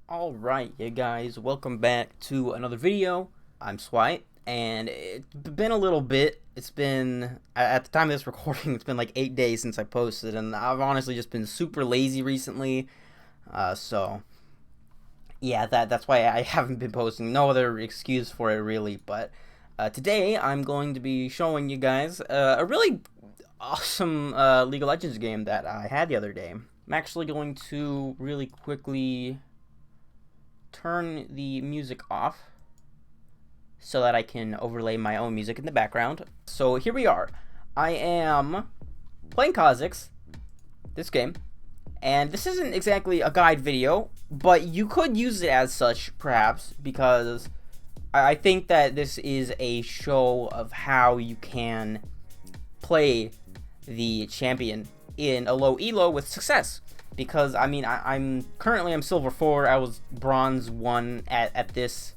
Alright, you guys, welcome back to another video. I'm Swyte, and it's been a little bit. It's been, at the time of this recording, it's been like 8 days since I posted, and I've honestly just been super lazy recently. So, yeah, that's why I haven't been posting. No other excuse for it, really, but today I'm going to be showing you guys a really awesome League of Legends game that I had the other day. I'm actually going to really quickly turn the music off so that I can overlay my own music in the background. So here we are. I am playing Kha'Zix, this game, and this isn't exactly a guide video, but you could use it as such, perhaps, because I think that this is a show of how you can play the champion in a low elo with success. Because I mean, I'm currently silver 4. I was bronze 1 at this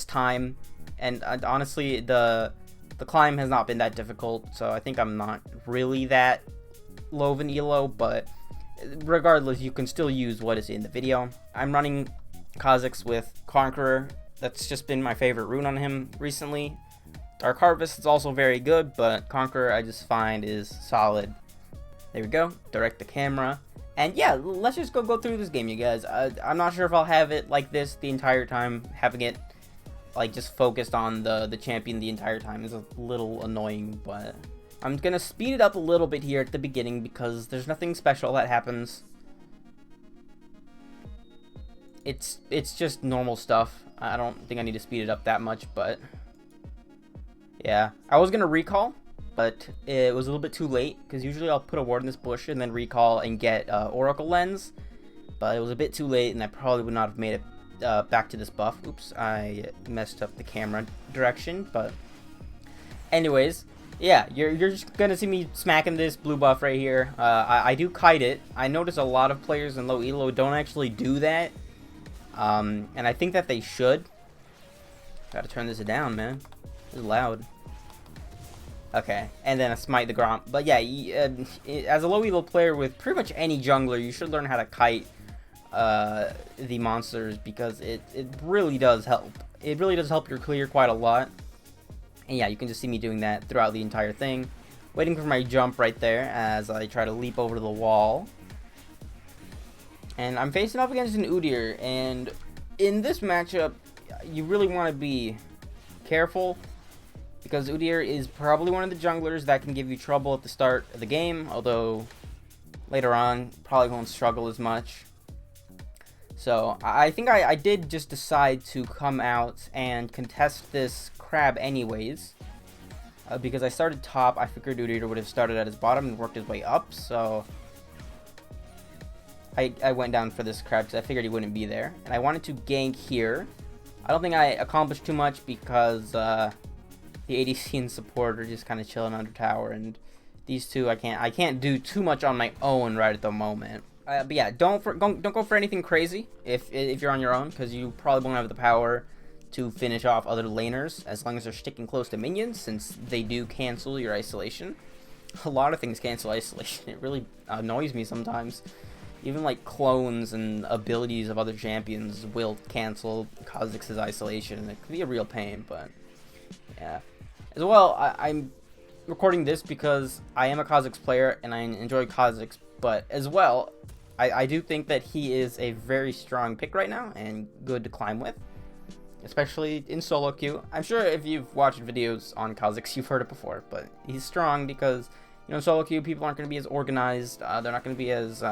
time, and honestly, the climb has not been that difficult. So I think I'm not really that low of an elo, but regardless, you can still use what is in the video. I'm running Kha'Zix with Conqueror. That's just been my favorite rune on him recently. Dark Harvest is also very good, but Conqueror I just find is solid. There we go. Direct the camera. And yeah, let's just go through this game, you guys. I'm not sure if I'll have it like this the entire time. Having it like just focused on the champion the entire time is a little annoying, but I'm gonna speed it up a little bit here at the beginning because there's nothing special that happens. It's just normal stuff. I don't think I need to speed it up that much, but yeah. I was gonna recall, but it was a little bit too late, because usually I'll put a ward in this bush and then recall and get Oracle Lens, but it was a bit too late, and I probably would not have made it back to this buff. Oops, I messed up the camera direction, but anyways, yeah, you're just gonna see me smacking this blue buff right here. I do kite it. I notice a lot of players in low elo don't actually do that, and I think that they should. Gotta turn this down, man. This is loud. Okay, and then a smite the Gromp. But yeah, as a low elo player with pretty much any jungler, you should learn how to kite the monsters, because it really does help. It really does help your clear quite a lot. And yeah, you can just see me doing that throughout the entire thing. Waiting for my jump right there as I try to leap over to the wall. And I'm facing off against an Udyr, and in this matchup, you really want to be careful, because Udyr is probably one of the junglers that can give you trouble at the start of the game, although later on probably won't struggle as much. So I think I did just decide to come out and contest this crab anyways, because I started top. I figured Udyr would have started at his bottom and worked his way up, so I went down for this crab because I figured he wouldn't be there, and I wanted to gank here. I don't think I accomplished too much because the ADC and support are just kind of chilling under tower, and these two I can't do too much on my own right at the moment. But yeah, don't go for anything crazy if you're on your own, because you probably won't have the power to finish off other laners as long as they're sticking close to minions, since they do cancel your isolation. A lot of things cancel isolation. It really annoys me sometimes. Even like clones and abilities of other champions will cancel Kha'Zix's isolation. It can be a real pain, but yeah. As well, I'm recording this because I am a Kha'Zix player and I enjoy Kha'Zix, but as well, I do think that he is a very strong pick right now and good to climb with, especially in solo queue. I'm sure if you've watched videos on Kha'Zix, you've heard it before, but he's strong because, you know, solo queue people aren't going to be as organized, they're not going to be as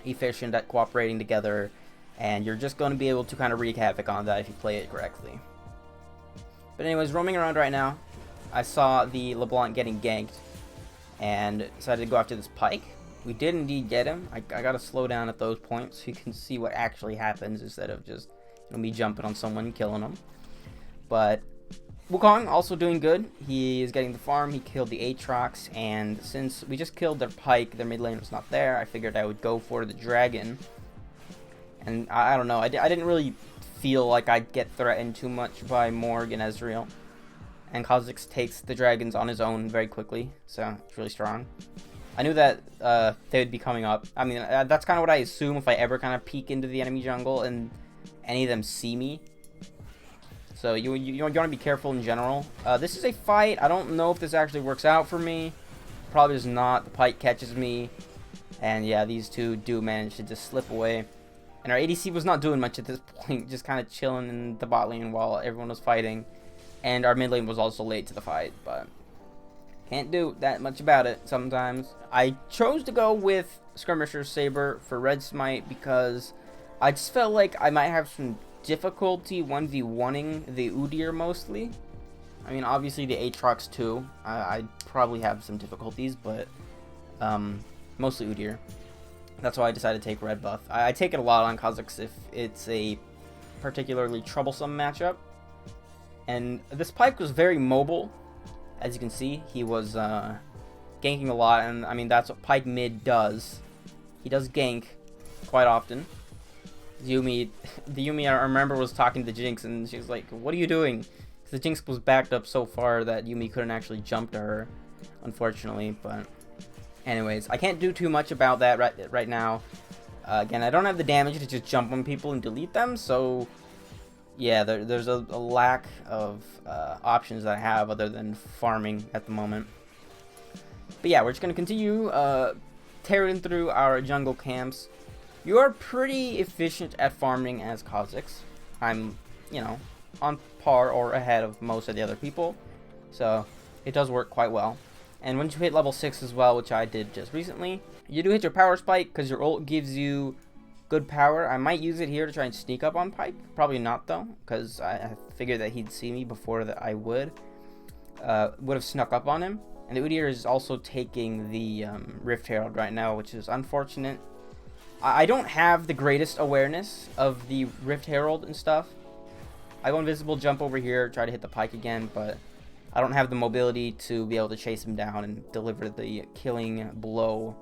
efficient at cooperating together, and you're just going to be able to kind of wreak havoc on that if you play it correctly. But anyways, roaming around right now, I saw the LeBlanc getting ganked and decided to go after this Pyke. We did indeed get him. I gotta slow down at those points so you can see what actually happens instead of just, you know, me jumping on someone and killing them. But Wukong also doing good. He is getting the farm. He killed the Aatrox, and since we just killed their Pyke, their mid lane was not there, I figured I would go for the dragon. And I don't know, I didn't really feel like I'd get threatened too much by Morg and Ezreal. And Kha'Zix takes the dragons on his own very quickly, so it's really strong. I knew that they would be coming up. I mean, that's kind of what I assume if I ever kind of peek into the enemy jungle and any of them see me. So you want to be careful in general. This is a fight. I don't know if this actually works out for me. Probably does not. The Pyke catches me. And yeah, these two do manage to just slip away. And our ADC was not doing much at this point, just kind of chilling in the bot lane while everyone was fighting. And our mid lane was also late to the fight, but can't do that much about it sometimes. I chose to go with Skirmisher Saber for Red Smite because I just felt like I might have some difficulty 1v1ing the Udyr mostly. I mean, obviously the Aatrox too. I'd probably have some difficulties, but mostly Udyr. That's why I decided to take red buff. I take it a lot on Kha'Zix if it's a particularly troublesome matchup. And this Pyke was very mobile. As you can see, he was ganking a lot, and I mean, that's what Pyke mid does. He does gank quite often. The Yuumi I remember was talking to Jinx, and she was like, "What are you doing?" Because the Jinx was backed up so far that Yuumi couldn't actually jump to her, unfortunately. But anyways, I can't do too much about that right now. Again, I don't have the damage to just jump on people and delete them, so yeah, there's a lack of options that I have other than farming at the moment. But yeah, we're just going to continue tearing through our jungle camps. You are pretty efficient at farming as Kha'Zix. I'm, you know, on par or ahead of most of the other people, so it does work quite well. And once you hit level 6 as well, which I did just recently, you do hit your power spike because your ult gives you good power. I might use it here to try and sneak up on Pyke. Probably not though, because I figured that he'd see me before that I would have snuck up on him. And the Udyr is also taking the Rift Herald right now, which is unfortunate. I don't have the greatest awareness of the Rift Herald and stuff. I go invisible, jump over here, try to hit the Pyke again, but I don't have the mobility to be able to chase him down and deliver the killing blow.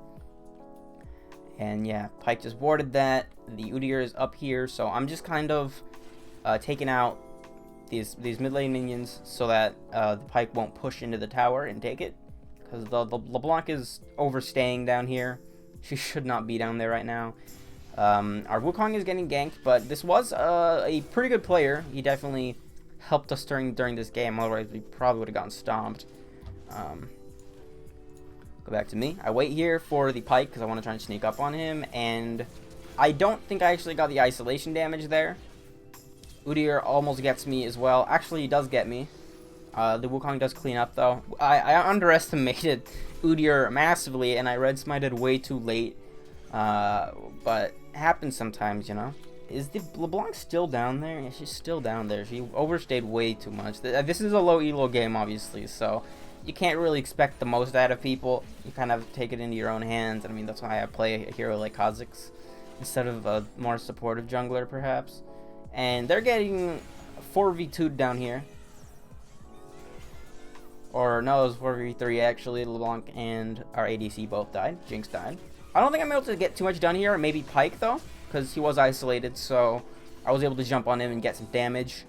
And yeah, Pyke just warded that. The Udyr is up here, so I'm just kind of taking out these mid lane minions so that the Pyke won't push into the tower and take it. Because the LeBlanc is overstaying down here. She should not be down there right now. Our Wukong is getting ganked, but this was a pretty good player. He definitely helped us during this game, otherwise we probably would have gotten stomped. Go back to me. I wait here for the Pyke because I want to try and sneak up on him, and I don't think I actually got the isolation damage there. Udyr almost gets me as well. Actually, he does get me. The Wukong does clean up though. I underestimated Udyr massively, and I red smited way too late. But it happens sometimes, you know. Is the LeBlanc still down there? Yeah, she's still down there. She overstayed way too much. This is a low elo game, obviously, so you can't really expect the most out of people. You kind of take it into your own hands. I mean, that's why I play a hero like Kha'Zix instead of a more supportive jungler, perhaps. And they're getting 4v2'd down here. Or no, it was 4v3 actually. LeBlanc and our ADC both died. Jinx died. I don't think I'm able to get too much done here. Maybe Pyke though, because he was isolated, so I was able to jump on him and get some damage.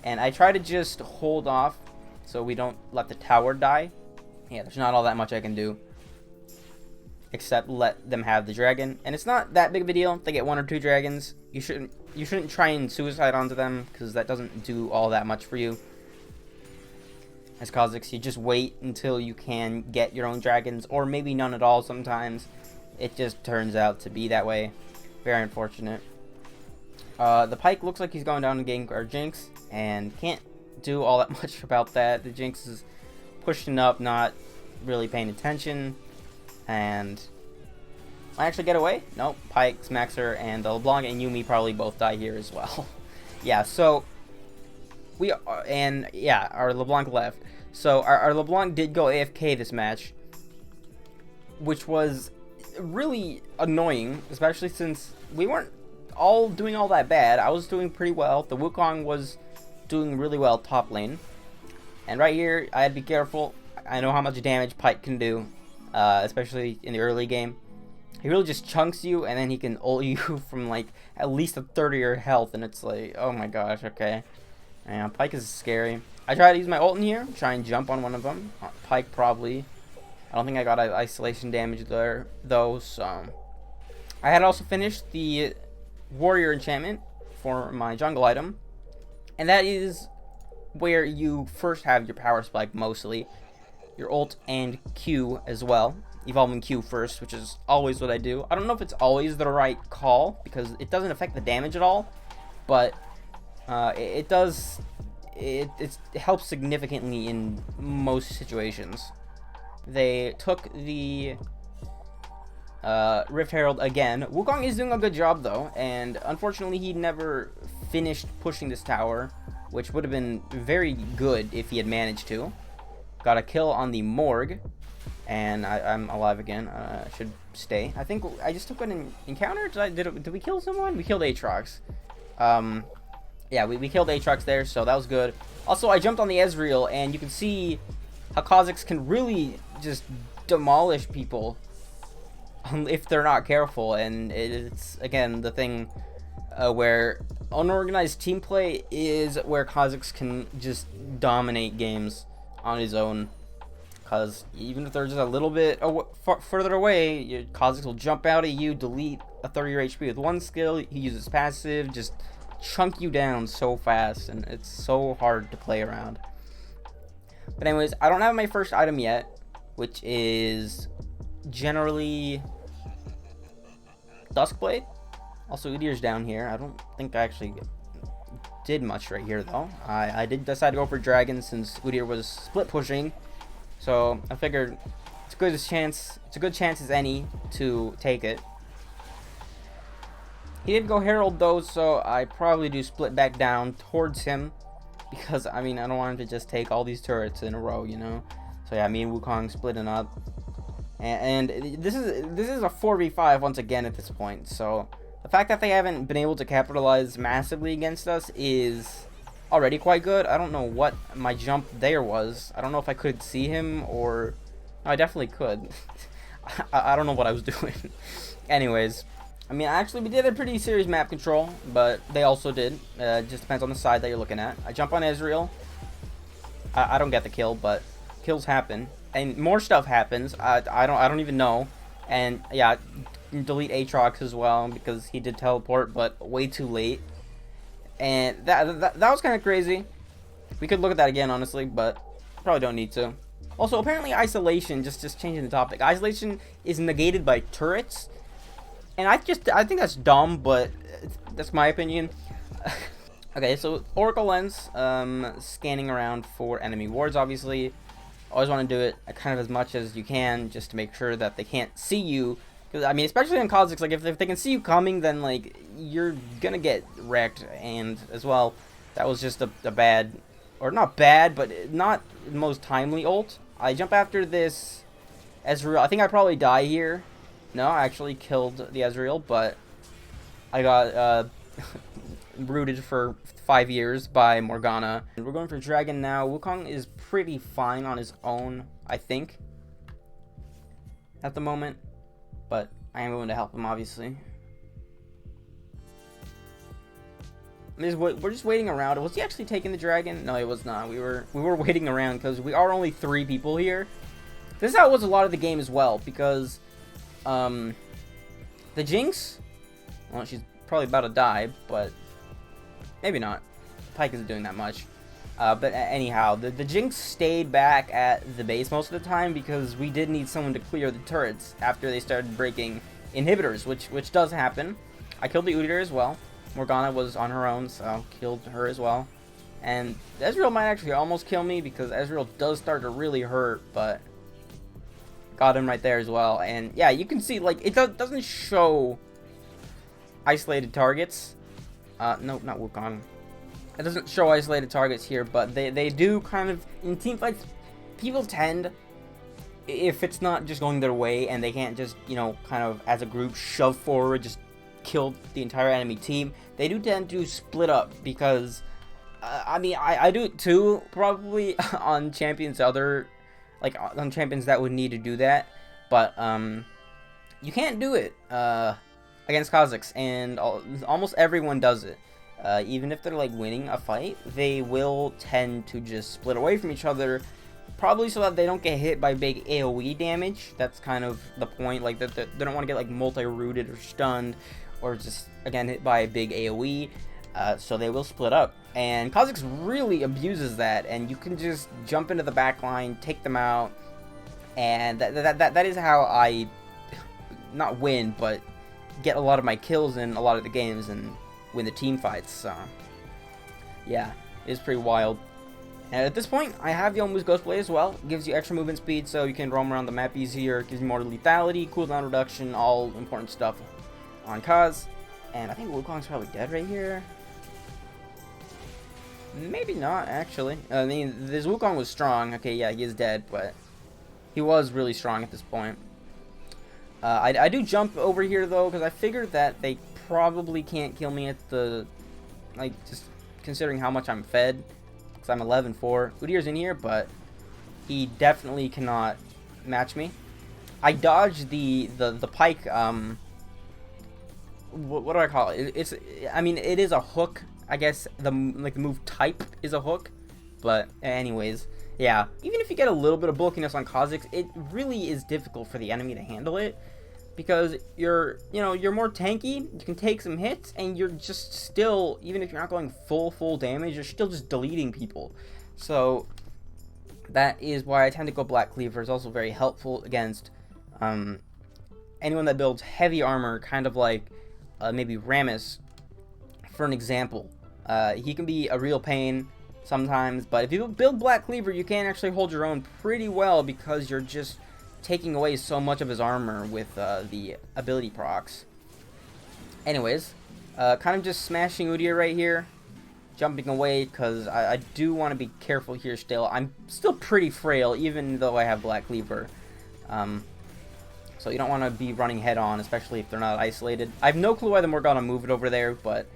And I try to just hold off so we don't let the tower die. Yeah, there's not all that much I can do except let them have the dragon, and it's not that big of a deal if they get 1 or 2 dragons. You shouldn't try and suicide onto them because that doesn't do all that much for you. As Kha'Zix, you just wait until you can get your own dragons, or maybe none at all sometimes. It just turns out to be that way. Very unfortunate. The Pyke looks like he's going down to gank our Jinx, and can't do all that much about that. The Jinx is pushing up, not really paying attention, and I actually get away. Nope, Pyke smacks her, and the LeBlanc and Yuumi probably both die here as well. Yeah, so we are, and yeah, our LeBlanc left. So our LeBlanc did go AFK this match, which was really annoying, especially since we weren't all doing all that bad. I was doing pretty well. The Wukong was doing really well top lane. And right here, I had to be careful. I know how much damage Pyke can do, especially in the early game. He really just chunks you, and then he can ult you from like at least a third of your health, and it's like, oh my gosh, okay. Yeah, Pyke is scary. I try to use my ult in here, try and jump on one of them. Pyke probably I don't think I got isolation damage there, though, so... I had also finished the warrior enchantment for my jungle item, and that is where you first have your power spike mostly, your ult and Q as well, evolving Q first, which is always what I do. I don't know if it's always the right call, because it doesn't affect the damage at all, but it does, it helps significantly in most situations. They took the Rift Herald again. Wukong is doing a good job though, and unfortunately he never finished pushing this tower, which would have been very good if he had managed to. Got a kill on the Morgue, and I'm alive again. I should stay. I think I just took an encounter. Did we kill someone? We killed Aatrox. Yeah, we killed Aatrox there, so that was good. Also, I jumped on the Ezreal, and you can see how Kha'Zix can really just demolish people if they're not careful. And it's, again, the thing where unorganized team play is where Kha'Zix can just dominate games on his own. Because even if they're just a little bit further away, Kha'Zix will jump out at you, delete a third of your HP with one skill. He uses passive, just chunk you down so fast, and it's so hard to play around. But anyways, I don't have my first item yet, which is generally Duskblade. Also, Udyr's down here. I don't think I actually did much right here, though. I did decide to go for Dragon since Udyr was split pushing, so I figured it's a good chance as any to take it. He did go Herald though, so I probably do split back down towards him, because I mean I don't want him to just take all these turrets in a row, you know. So yeah, me and Wukong splitting up, and this is a 4v5 once again at this point. So the fact that they haven't been able to capitalize massively against us is already quite good. I don't know what my jump there was. I don't know if I could see him or... No, I definitely could. I don't know what I was doing. Anyways, I mean, actually, we did a pretty serious map control, but they also did. Just depends on the side that you're looking at. I jump on Ezreal. I don't get the kill, but kills happen, and more stuff happens. I don't even know. And yeah, delete Aatrox as well because he did teleport, but way too late. And that was kind of crazy. We could look at that again, honestly, but probably don't need to. Also, apparently isolation, just changing the topic, isolation is negated by turrets. And I think that's dumb, but that's my opinion. Okay, so Oracle Lens, scanning around for enemy wards, obviously. Always want to do it kind of as much as you can, just to make sure that they can't see you. Because, I mean, especially in Kha'Zix, like, if they can see you coming, then, like, you're gonna get wrecked. And, as well, that was just a bad, or not bad, but not the most timely ult. I jump after this Ezreal. I think I probably die here. No, I actually killed the Ezreal, but I got rooted for 5 years by Morgana. And we're going for Dragon now. Wukong is pretty fine on his own, I think, at the moment. But I am going to help him, obviously. We're just waiting around. Was he actually taking the Dragon? No, he was not. We were waiting around because we are only 3 people here. This is how it was a lot of the game as well, because the Jinx, well, she's probably about to die, but maybe not. Pyke isn't doing that much. But anyhow, the Jinx stayed back at the base most of the time because we did need someone to clear the turrets after they started breaking inhibitors, which does happen. I killed the Udyr as well. Morgana was on her own, so killed her as well. And Ezreal might actually almost kill me because Ezreal does start to really hurt, but got him right there as well. And yeah, you can see, like, it doesn't show isolated targets. No, not Wukong. It doesn't show isolated targets here, but they do kind of, in team fights, people tend, if it's not just going their way and they can't just, you know, kind of as a group shove forward, just kill the entire enemy team, they do tend to split up because, I mean, I do it too, probably on champions on champions that would need to do that, but, you can't do it, against Kha'Zix, and almost everyone does it. Even if they're, like, winning a fight, they will tend to just split away from each other Probably so that they don't get hit by big AoE damage. That's kind of the point. Like, they don't want to get like multi-rooted or stunned, or just again hit by a big AoE. So they will split up. And Kha'Zix really abuses that, and you can just jump into the back line, take them out, and that is how I not win, but get a lot of my kills in a lot of the games and win the team fights. So yeah, it's pretty wild. And at this point, I have Youmuu's Ghostblade as well. It gives you extra movement speed, so you can roam around the map easier. It gives you more lethality, cooldown reduction, all important stuff on Kha'Zix. And I think Wukong's probably dead right here. Maybe not, actually. I mean, this Wukong was strong. Okay, yeah, he is dead, but he was really strong at this point. I do jump over here, though, because I figured that they probably can't kill me at the... Like, just considering how much I'm fed. Because I'm 11-4. Udyr's in here, but he definitely cannot match me. I dodged the pike, what do I call it? I mean, it is a hook. I guess the move type is a hook. But anyways, yeah. Even if you get a little bit of bulkiness on Kha'Zix, it really is difficult for the enemy to handle it. Because you're more tanky, you can take some hits, and you're just still, even if you're not going full damage, you're still just deleting people. So that is why I tend to go Black Cleaver. It's also very helpful against anyone that builds heavy armor, kind of like maybe Rammus, for an example. He can be a real pain sometimes, but if you build Black Cleaver, you can actually hold your own pretty well, because you're just taking away so much of his armor with the ability procs. Anyways, kind of just smashing Udyr right here, jumping away, because I do want to be careful here still. I'm still pretty frail, even though I have Black Cleaver. So you don't want to be running head on, especially if they're not isolated. I have no clue why the Morgana moved over there, but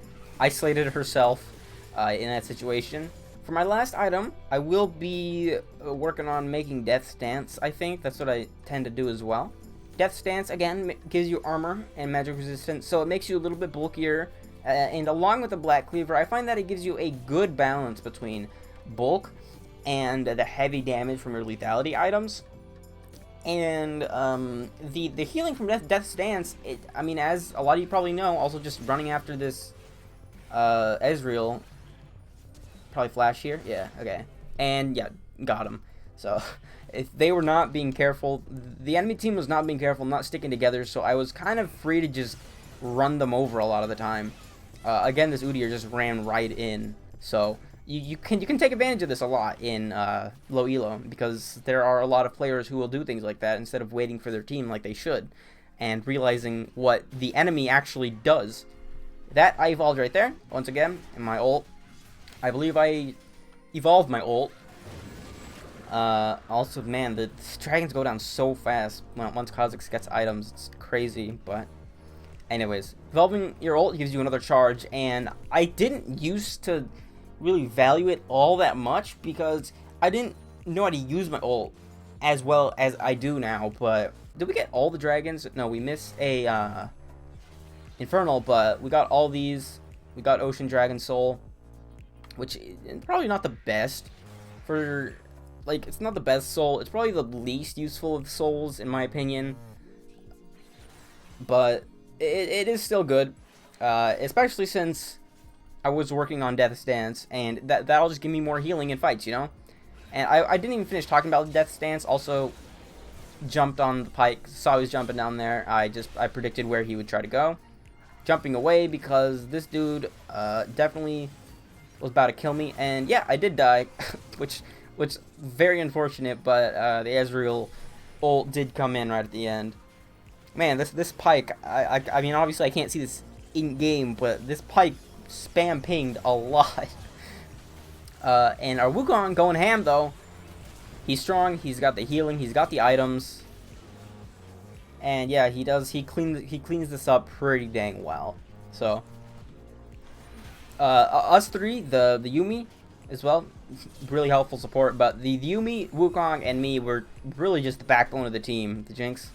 isolated herself in that situation. For my last item, I will be working on making Death Stance, I think. That's what I tend to do as well. Death Stance, again, gives you armor and magic resistance, so it makes you a little bit bulkier. And along with the Black Cleaver, I find that it gives you a good balance between bulk and the heavy damage from your lethality items. And the healing from Death Stance, I mean, as a lot of you probably know, also just running after this Ezreal... Probably flash here. Yeah, okay. And yeah, got him. So if they were not being careful, the enemy team was not being careful, not sticking together, so I was kind of free to just run them over a lot of the time. Again, this Udyr just ran right in. So you can take advantage of this a lot in low elo, because there are a lot of players who will do things like that instead of waiting for their team like they should, and realizing what the enemy actually does. That I evolved right there, once again, in my ult. I believe I evolved my ult. Also, man, the dragons go down so fast once Kha'Zix gets items. It's crazy, but... Anyways, evolving your ult gives you another charge, and I didn't used to really value it all that much, because I didn't know how to use my ult as well as I do now, but... Did we get all the dragons? No, we missed a, Infernal, but we got all these. We got Ocean Dragon Soul, which is probably not the best for, like, it's not the best soul. It's probably the least useful of souls, in my opinion. But it is still good, especially since I was working on Death Stance, and that'll just give me more healing in fights, you know? And I didn't even finish talking about Death Stance. Also, jumped on the pike, saw he was jumping down there. I predicted where he would try to go. Jumping away, because this dude definitely was about to kill me, and yeah, I did die, which very unfortunate, but the Ezreal ult did come in right at the end. Man, this pike, I mean, obviously I can't see this in game, but this pike spam pinged a lot. And our Wukong going ham though. He's strong, he's got the healing, he's got the items. And yeah, he cleans this up pretty dang well. So us three, the Yuumi as well, really helpful support, but the Yuumi, Wukong, and me were really just the backbone of the team. The Jinx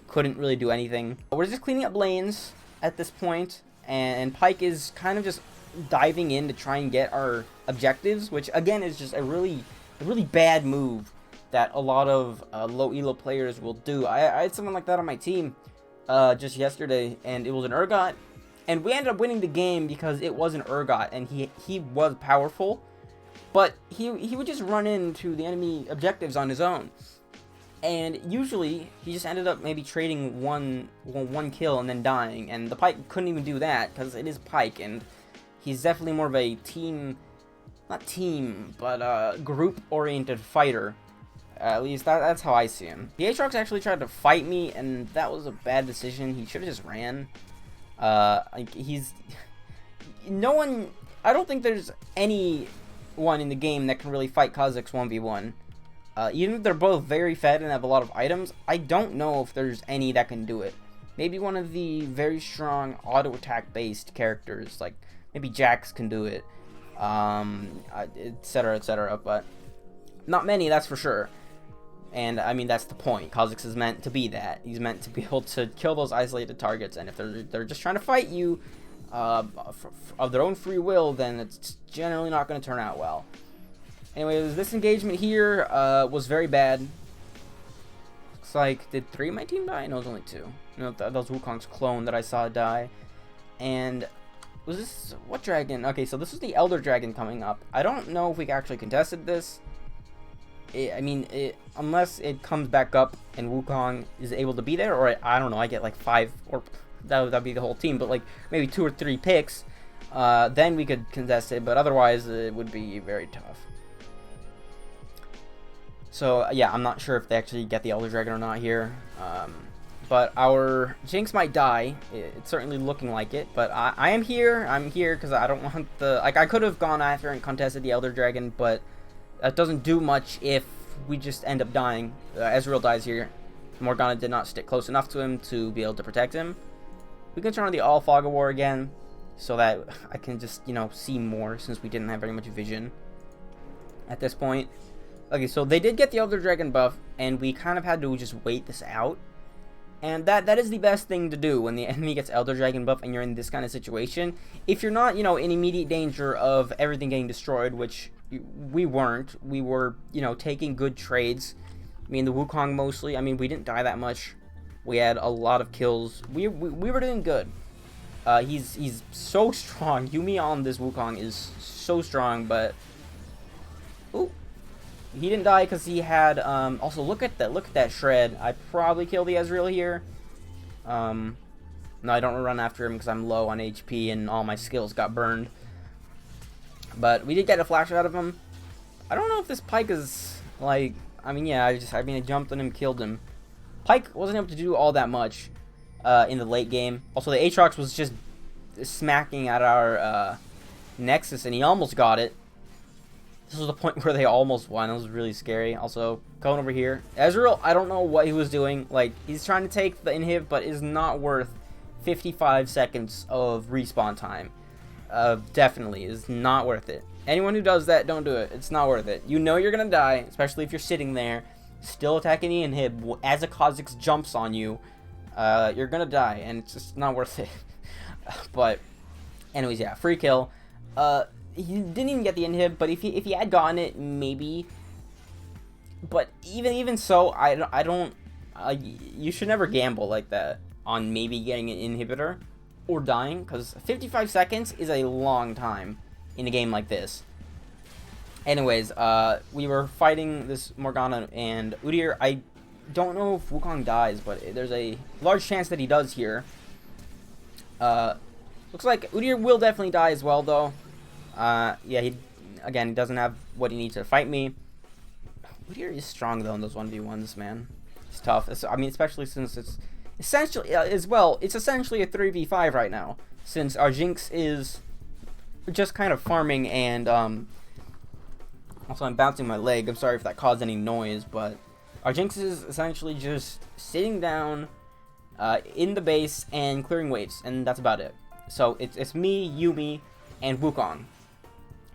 couldn't really do anything. We're just cleaning up lanes at this point, and Pyke is kind of just diving in to try and get our objectives, which again is just a really a really bad move that a lot of low elo players will do. I had someone like that on my team just yesterday, and it was an Urgot, and we ended up winning the game because it was an Urgot, and he was powerful, but he would just run into the enemy objectives on his own, and usually he just ended up maybe trading one kill and then dying, and the Pyke couldn't even do that because it is Pyke, and he's definitely more of a group-oriented fighter. At least that's how I see him. The Aatrox actually tried to fight me, and that was a bad decision. He should have just ran. Like, no one. I don't think there's anyone in the game that can really fight Kha'Zix 1v1. Even if they're both very fed and have a lot of items, I don't know if there's any that can do it. Maybe one of the very strong auto attack based characters, like maybe Jax, can do it, etc., etc. But not many, that's for sure. And I mean, that's the point. Kha'Zix is meant to be that. He's meant to be able to kill those isolated targets, and if they're just trying to fight you of their own free will, then it's generally not going to turn out well. Anyways, this engagement here was very bad. Looks like, did 3 of my team die? No, it was only 2. You know, that was Wukong's clone that I saw die. And was this, what dragon? Okay, so this was the Elder Dragon coming up. I don't know if we actually contested this. Unless it comes back up and Wukong is able to be there, or I don't know, I get like 5, or that'd be the whole team, but like maybe 2 or 3 picks, then we could contest it, but otherwise it would be very tough. So yeah, I'm not sure if they actually get the Elder Dragon or not here, but our Jinx might die. It's certainly looking like it, but I am here. I'm here because I don't want the, like, I could have gone after and contested the Elder Dragon, but that doesn't do much if we just end up dying. Ezreal dies here. Morgana did not stick close enough to him to be able to protect him. We can turn on the All Fog of War again, so that I can just, you know, see more, since we didn't have very much vision at this point. Okay, so they did get the Elder Dragon buff, and we kind of had to just wait this out. And that is the best thing to do when the enemy gets Elder Dragon buff and you're in this kind of situation. If you're not, you know, in immediate danger of everything getting destroyed, which we weren't. We were, you know, taking good trades. I mean, the Wukong mostly. I mean, we didn't die that much. We had a lot of kills. We were doing good. He's so strong. Yuumi on this Wukong is so strong, but ooh, he didn't die because he had also look at that shred. I probably kill the Ezreal here. No, I don't run after him because I'm low on HP and all my skills got burned. But we did get a flash out of him. I don't know if this Pyke is like, I mean, yeah, I jumped on him, killed him. Pyke wasn't able to do all that much in the late game. Also, the Aatrox was just smacking at our Nexus, and he almost got it. This was the point where they almost won. It was really scary. Also, going over here, Ezreal, I don't know what he was doing. Like, he's trying to take the inhib, but is not worth 55 seconds of respawn time. Definitely is not worth it. Anyone who does that, don't do it. It's not worth it. You know you're gonna die, especially if you're sitting there still attacking the inhib as a Kha'Zix jumps on you. You're gonna die, and it's just not worth it. But anyways, yeah, free kill. He didn't even get the inhib, but if he had gotten it, maybe. But even so, I don't. You should never gamble like that on maybe getting an inhibitor or dying, because 55 seconds is a long time in a game like this. Anyways, we were fighting this Morgana and Udyr. I don't know if Wukong dies, but there's a large chance that he does here. Looks like Udyr will definitely die as well, though. Yeah, he doesn't have what he needs to fight me. Udyr is strong, though, in those 1v1s, man. It's tough. I mean, especially since it's essentially, it's essentially a 3v5 right now, since our Jinx is just kind of farming, and also I'm bouncing my leg. I'm sorry if that caused any noise, but our Jinx is essentially just sitting down in the base and clearing waves, and that's about it. So it's me, Yuumi, and Wukong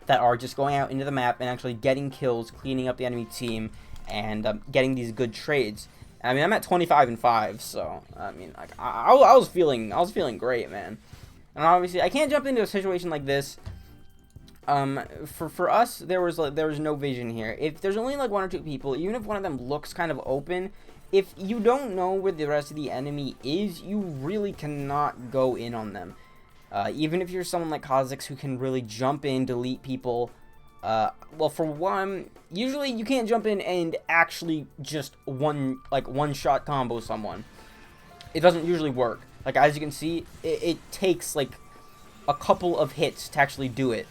that are just going out into the map and actually getting kills, cleaning up the enemy team, and getting these good trades. I mean, I'm at 25-5, so I mean, like, I was feeling great, man. And obviously, I can't jump into a situation like this For us, there was no vision here. If there's only like 1 or 2 people, even if one of them looks kind of open, if you don't know where the rest of the enemy is, you really cannot go in on them. Even if you're someone like Kha'Zix who can really jump in, delete people. Well, for one, usually you can't jump in and actually just one-shot combo someone. It doesn't usually work. Like, as you can see, it takes like a couple of hits to actually do it.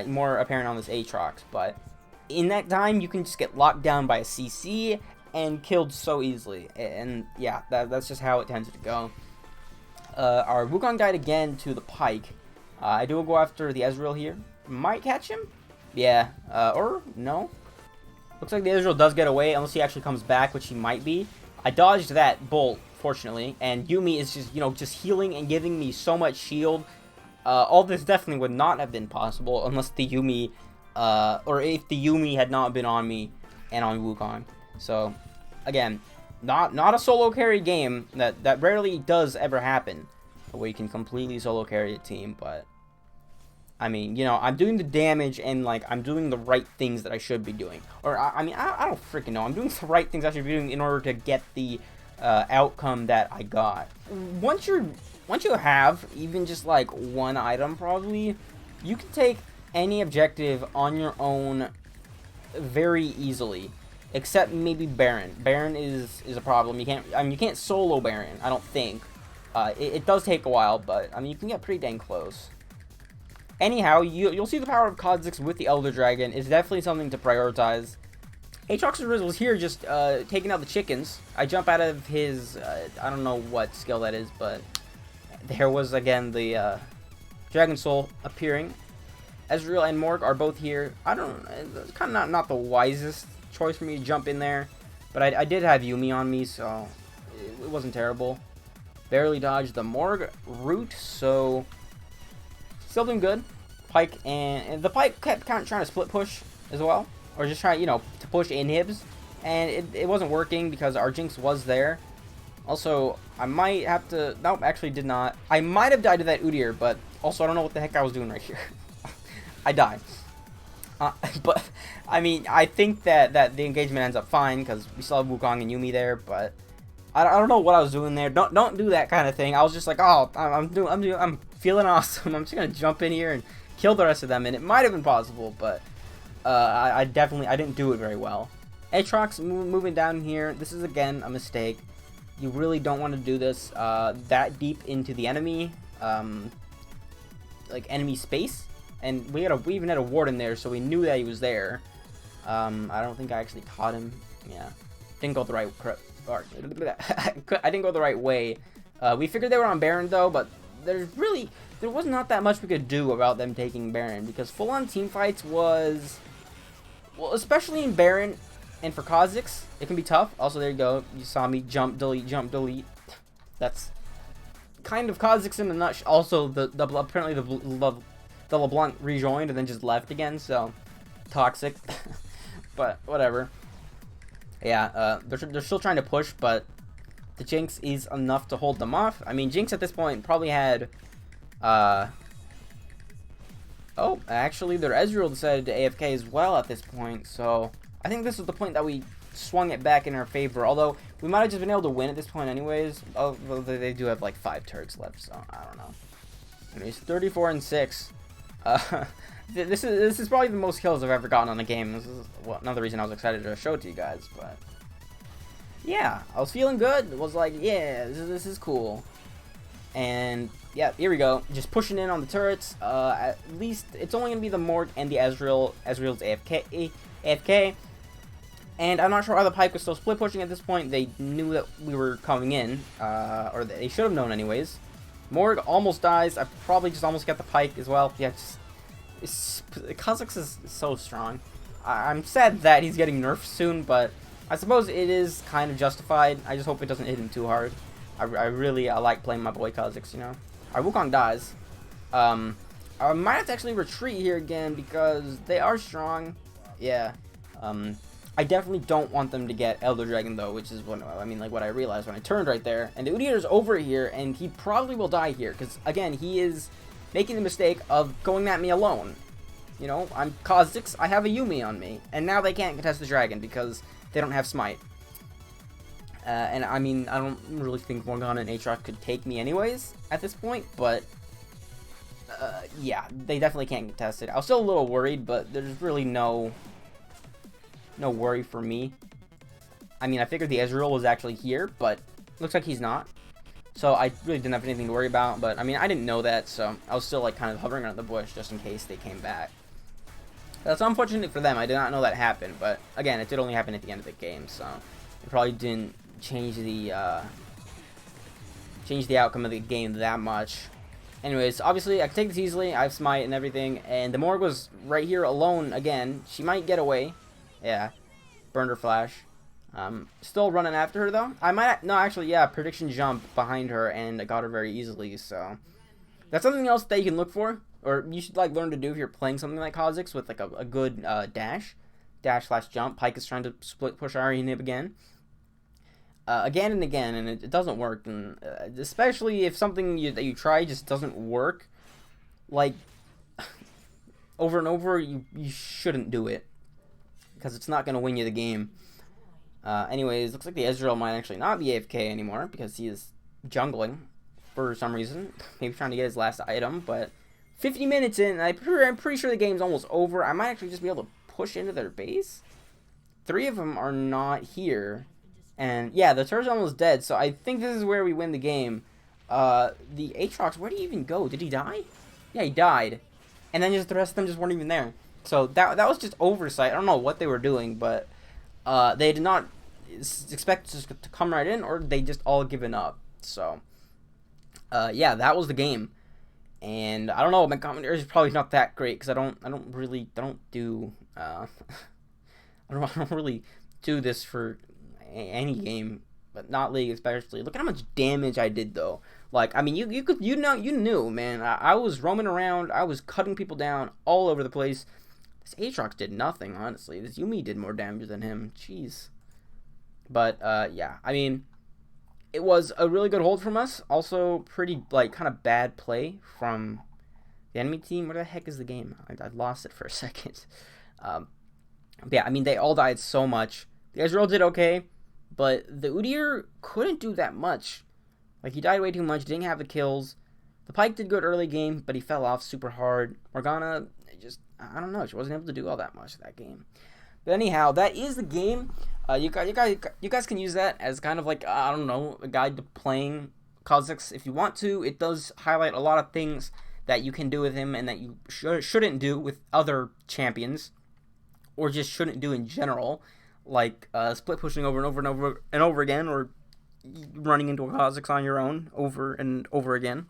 More apparent on this Aatrox, but in that time you can just get locked down by a CC and killed so easily. And yeah, that's just how it tends to go. Our Wukong died again to the Pike. I do go after the Ezreal here. Might catch him? Yeah. Or no. Looks like the Ezreal does get away unless he actually comes back, which he might be. I dodged that bolt, fortunately, and Yuumi is just, just healing and giving me so much shield. All this definitely would not have been possible unless the Yuumi, or if the Yuumi had not been on me and on Wukong. So, again, not a solo carry game. That rarely does ever happen, where you can completely solo carry a team. But I mean, I'm doing the damage and like I'm doing the right things that I should be doing. Or I mean, I don't freaking know. I'm doing the right things I should be doing in order to get the outcome that I got. Once you have even just like one item, probably you can take any objective on your own very easily, except maybe Baron. Baron is a problem. You can't solo Baron, I don't think. It does take a while, but I mean you can get pretty dang close. Anyhow, you'll see the power of Kha'Zix with the Elder Dragon is definitely something to prioritize. Aatrox was here just taking out the chickens. I jump out of his I don't know what skill that is, but there was again the Dragon Soul appearing. Ezreal and Morg are both here. It's kind of not the wisest choice for me to jump in there, but I did have Yuumi on me, so it wasn't terrible. Barely dodged the Morg route, so still doing good. Pike and the Pike kept kind of trying to split push as well, or just trying to push inhibs, and it wasn't working because our Jinx was there. Also, I might have to... Nope, actually did not. I might have died to that Udyr, but also I don't know what the heck I was doing right here. I died. But, I mean, I think that the engagement ends up fine, because we still have Wukong and Yuumi there, but I don't know what I was doing there. Don't do that kind of thing. I was just like, oh, I'm feeling awesome. I'm just going to jump in here and kill the rest of them, and it might have been possible, but I didn't do it very well. Aatrox moving down here. This is, again, a mistake. You really don't want to do this that deep into the enemy, like enemy space. And we even had a ward in there, so we knew that he was there. I don't think I actually caught him. Yeah, didn't go the right. I didn't go the right way. We figured they were on Baron though, but there was not that much we could do about them taking Baron, because full-on team fights was, well, especially in Baron. And for Kha'Zix, it can be tough. Also, there you go. You saw me jump, delete. That's kind of Kha'Zix in a nutshell. Also, apparently the LeBlanc rejoined and then just left again. So, toxic. But, whatever. Yeah, they're still trying to push, but the Jinx is enough to hold them off. I mean, Jinx at this point probably had... Oh, actually, their Ezreal decided to AFK as well at this point, so... I think this is the point that we swung it back in our favor, although we might have just been able to win at this point anyways. Oh, well, they do have like 5 Turks left, so I don't know. Anyways, 34-6. This is probably the most kills I've ever gotten on a game. This is another reason I was excited to show it to you guys, but yeah, I was feeling good. It was like, yeah, this is cool. And yeah, here we go. Just pushing in on the turrets. At least it's only gonna be the Morg and the Ezreal. Ezreal's AFK. And I'm not sure why the Pike was still split pushing at this point. They knew that we were coming in, or they should have known anyways. Morg almost dies. I probably just almost got the Pike as well. Yeah, Kha'Zix is so strong. I'm sad that he's getting nerfed soon, but I suppose it is kind of justified. I just hope it doesn't hit him too hard. I really like playing my boy Kha'Zix, Our Wukong dies. I might have to actually retreat here again because they are strong. Yeah. I definitely don't want them to get Elder Dragon though, which is what I realized when I turned right there. And the Udyr's over here, and he probably will die here because again he is making the mistake of going at me alone. You know, I'm Kha'Zix, I have a Yuumi on me. And now they can't contest the dragon because they don't have Smite. And I mean, I don't really think Morgana and Aatrox could take me anyways at this point, but yeah, they definitely can't contest it. I was still a little worried, but there's really no worry for me. I mean, I figured the Ezreal was actually here, but looks like he's not. So I really didn't have anything to worry about, but I mean, I didn't know that, so I was still like kind of hovering around the bush just in case they came back. That's unfortunate for them. I did not know that happened, but again, it did only happen at the end of the game, so it probably didn't change the outcome of the game that much. Anyways, obviously I can take this easily. I have Smite and everything, and the Morg was right here alone again. She might get away. Yeah, burned her flash. Still running after her though. I might no, actually, yeah, prediction jump behind her, and I got her very easily. So that's something else that you can look for, or you should like learn to do if you're playing something like Kha'Zix with like a good dash slash jump. Pyke is trying to split push Ari Nib again. Again and again, and it doesn't work, and especially if something that you try just doesn't work, like over and over, you shouldn't do it, because it's not going to win you the game. Anyways, looks like the Ezreal might actually not be AFK anymore, because he is jungling for some reason, maybe trying to get his last item, but 50 minutes in, I'm pretty sure the game's almost over. I might actually just be able to push into their base. 3 of them are not here. And yeah, the turret's almost dead, so I think this is where we win the game. The Aatrox, where did he even go? Did he die? Yeah, he died. And then just the rest of them just weren't even there. So that was just oversight. I don't know what they were doing, but they did not expect to come right in, or they just all given up. So yeah, that was the game. And I don't know, my commentary is probably not that great because I don't really do this for any game, but not League especially. Look at how much damage I did though. Like, I mean, you knew, man. I was roaming around, I was cutting people down all over the place. This Aatrox did nothing, honestly. This Yuumi did more damage than him. Jeez. But yeah, I mean, it was a really good hold from us. Also, pretty like kind of bad play from the enemy team. Where the heck is the game? I lost it for a second. Yeah, I mean, they all died so much. The Ezreal did okay, but the Udyr couldn't do that much. Like, he died way too much, didn't have the kills. The Pyke did good early game, but he fell off super hard. Morgana, just, I don't know, she wasn't able to do all that much that game. But anyhow, that is the game. You guys can use that as kind of like, I don't know, a guide to playing Kha'Zix if you want to. It does highlight a lot of things that you can do with him and that you shouldn't do with other champions, or just shouldn't do in general. Like split pushing over and over and over and over again, or running into a Kha'Zix on your own over and over again.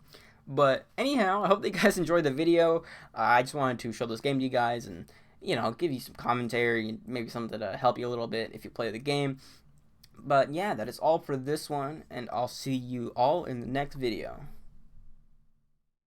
But anyhow, I hope that you guys enjoyed the video. I just wanted to show this game to you guys and, you know, give you some commentary, maybe something to help you a little bit if you play the game. But yeah, that is all for this one, and I'll see you all in the next video.